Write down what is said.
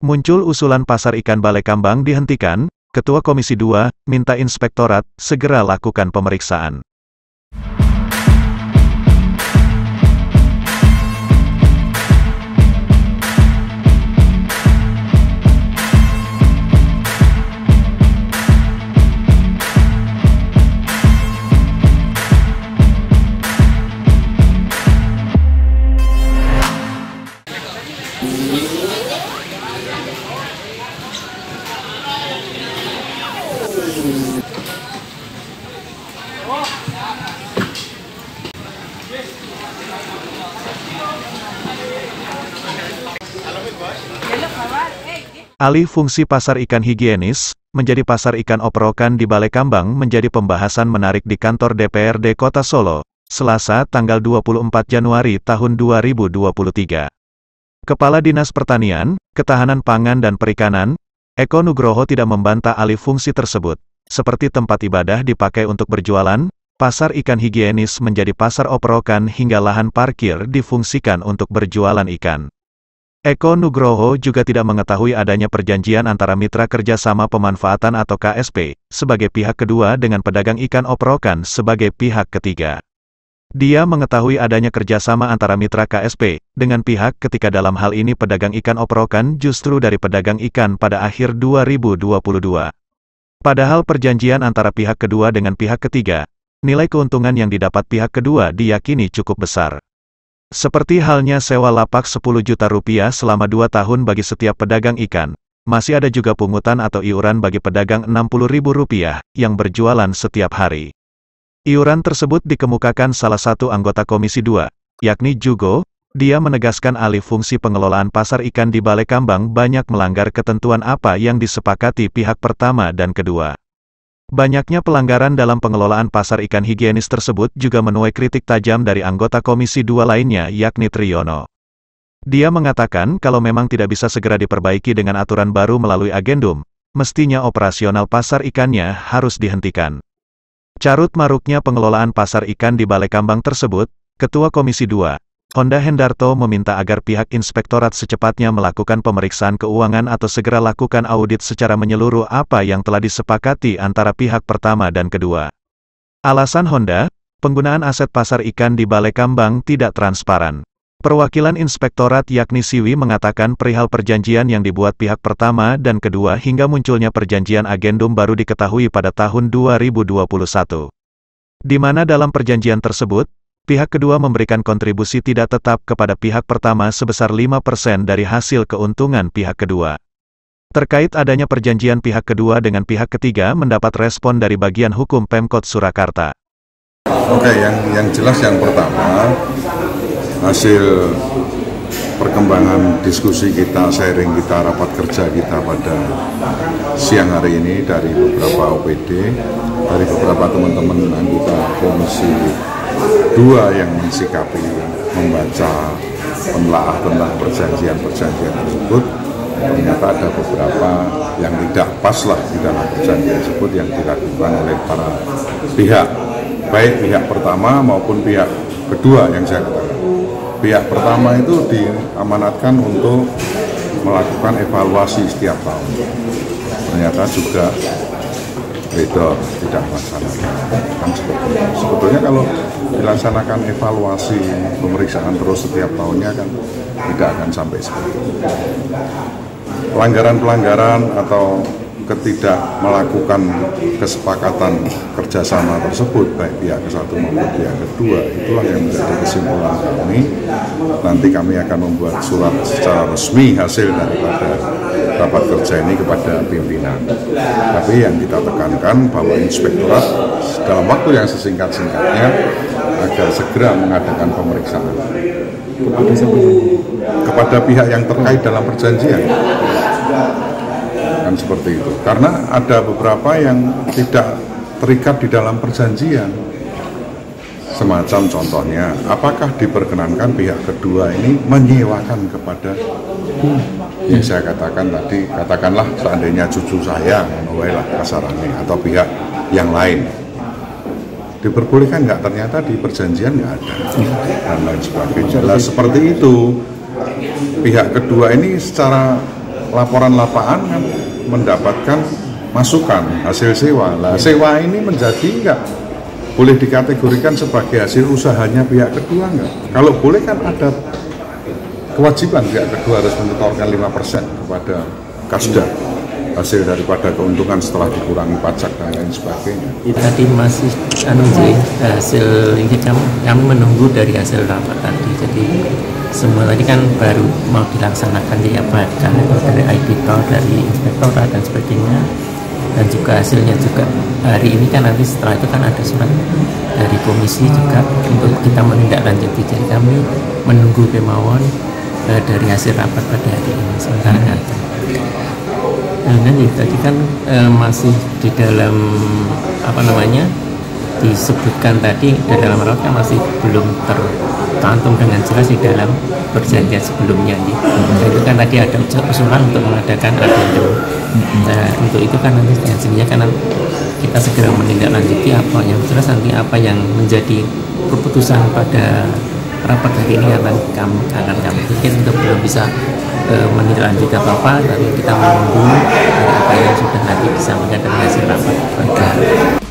Muncul usulan pasar ikan Balekambang dihentikan, Ketua Komisi 2 minta Inspektorat segera lakukan pemeriksaan. Alih fungsi pasar ikan higienis menjadi pasar ikan oprokan di Balekambang menjadi pembahasan menarik di kantor DPRD Kota Solo, Selasa tanggal 24 Januari tahun 2023. Kepala Dinas Pertanian, Ketahanan Pangan dan Perikanan, Eko Nugroho tidak membantah alih fungsi tersebut, seperti tempat ibadah dipakai untuk berjualan, pasar ikan higienis menjadi pasar oprokan hingga lahan parkir difungsikan untuk berjualan ikan. Eko Nugroho juga tidak mengetahui adanya perjanjian antara mitra kerjasama pemanfaatan atau KSP, sebagai pihak kedua dengan pedagang ikan oprokan sebagai pihak ketiga. Dia mengetahui adanya kerjasama antara mitra KSP, dengan pihak ketika dalam hal ini pedagang ikan oprokan justru dari pedagang ikan pada akhir 2022. Padahal perjanjian antara pihak kedua dengan pihak ketiga, nilai keuntungan yang didapat pihak kedua diyakini cukup besar. Seperti halnya sewa lapak 10 juta rupiah selama 2 tahun bagi setiap pedagang ikan, masih ada juga pungutan atau iuran bagi pedagang Rp60.000 yang berjualan setiap hari. Iuran tersebut dikemukakan salah satu anggota Komisi 2, yakni Jugo. Dia menegaskan alih fungsi pengelolaan pasar ikan di Balekambang banyak melanggar ketentuan apa yang disepakati pihak pertama dan kedua. Banyaknya pelanggaran dalam pengelolaan pasar ikan higienis tersebut juga menuai kritik tajam dari anggota Komisi 2 lainnya yakni Triyono. Dia mengatakan kalau memang tidak bisa segera diperbaiki dengan aturan baru melalui agendum, mestinya operasional pasar ikannya harus dihentikan. Carut maruknya pengelolaan pasar ikan di Balekambang tersebut, Ketua Komisi 2, Honda Hendarto meminta agar pihak Inspektorat secepatnya melakukan pemeriksaan keuangan atau segera lakukan audit secara menyeluruh apa yang telah disepakati antara pihak pertama dan kedua. Alasan Honda, penggunaan aset pasar ikan di Balekambang tidak transparan. Perwakilan Inspektorat yakni Siwi mengatakan perihal perjanjian yang dibuat pihak pertama dan kedua hingga munculnya perjanjian agendum baru diketahui pada tahun 2021. Di mana dalam perjanjian tersebut, pihak kedua memberikan kontribusi tidak tetap kepada pihak pertama sebesar 5% dari hasil keuntungan pihak kedua. Terkait adanya perjanjian pihak kedua dengan pihak ketiga mendapat respon dari bagian hukum Pemkot Surakarta. Oke, yang jelas yang pertama, hasil perkembangan diskusi kita, sharing kita, rapat kerja kita pada siang hari ini dari beberapa OPD, dari beberapa teman-teman anggota Komisi 2 yang mensikapi, membaca, menelaah tentang perjanjian-perjanjian tersebut, ternyata ada beberapa yang tidak pas lah di dalam perjanjian tersebut yang dilakukan oleh para pihak, baik pihak pertama maupun pihak kedua yang saya katakan. Pihak pertama itu diamanatkan untuk melakukan evaluasi setiap tahun, ternyata juga tidak melaksanakan. Sebetulnya kalau dilaksanakan evaluasi pemeriksaan terus setiap tahunnya kan tidak akan sampai seperti itu. Pelanggaran-pelanggaran atau ketidak melakukan kesepakatan kerjasama tersebut baik pihak ke satu maupun pihak kedua, itulah yang menjadi kesimpulan kami. Nanti kami akan membuat surat secara resmi hasil daripada rapat kerja ini kepada pimpinan. Tapi yang kita tekankan bahwa Inspektorat dalam waktu yang sesingkat-singkatnya agar segera mengadakan pemeriksaan kepada pihak yang terkait dalam perjanjian. Kan seperti itu. Karena ada beberapa yang tidak terikat di dalam perjanjian. Semacam contohnya, apakah diperkenankan pihak kedua ini menyewakan kepada yang saya katakan tadi, katakanlah seandainya cucu saya, lah kasarannya, atau pihak yang lain. Diperbolehkan nggak? Ternyata di perjanjian nggak ada, dan lain sebagainya. Nah, seperti itu, pihak kedua ini secara laporan lapangan kan mendapatkan masukan hasil sewa. Lah sewa ini menjadi enggak boleh dikategorikan sebagai hasil usahanya pihak kedua enggak? Kalau boleh kan ada kewajiban pihak kedua harus menyetorkan 5% kepada Kasda hasil daripada keuntungan setelah dikurangi pajak dan lain sebagainya. Itu tadi masih hasil ini kami menunggu dari hasil rapat tadi. Jadi semua tadi kan baru mau dilaksanakan diabarkan dari auditor, dari inspektorat dan sebagainya. Dan juga hasilnya juga hari ini kan nanti setelah itu kan ada surat dari komisi juga untuk kita menindaklanjuti. Jadi kami menunggu Bemawon dari hasil rapat pada hari ini sementara ada. Dan tadi kan masih di dalam disebutkan tadi di dalam rapat kan masih belum tercantum dengan jelas di dalam perjanjian sebelumnya nih. Itu kan tadi ada usulan untuk mengadakan adendum. Nah, untuk itu kan nanti hasilnya kan kita segera menindaklanjuti apa yang jelas nanti apa yang menjadi keputusan pada rapat hari ini akan kami bikin. Untuk belum bisa menindaklanjuti apa-apa, tapi kita menunggu dari apa yang sudah nanti disampaikan dari hasil rapat.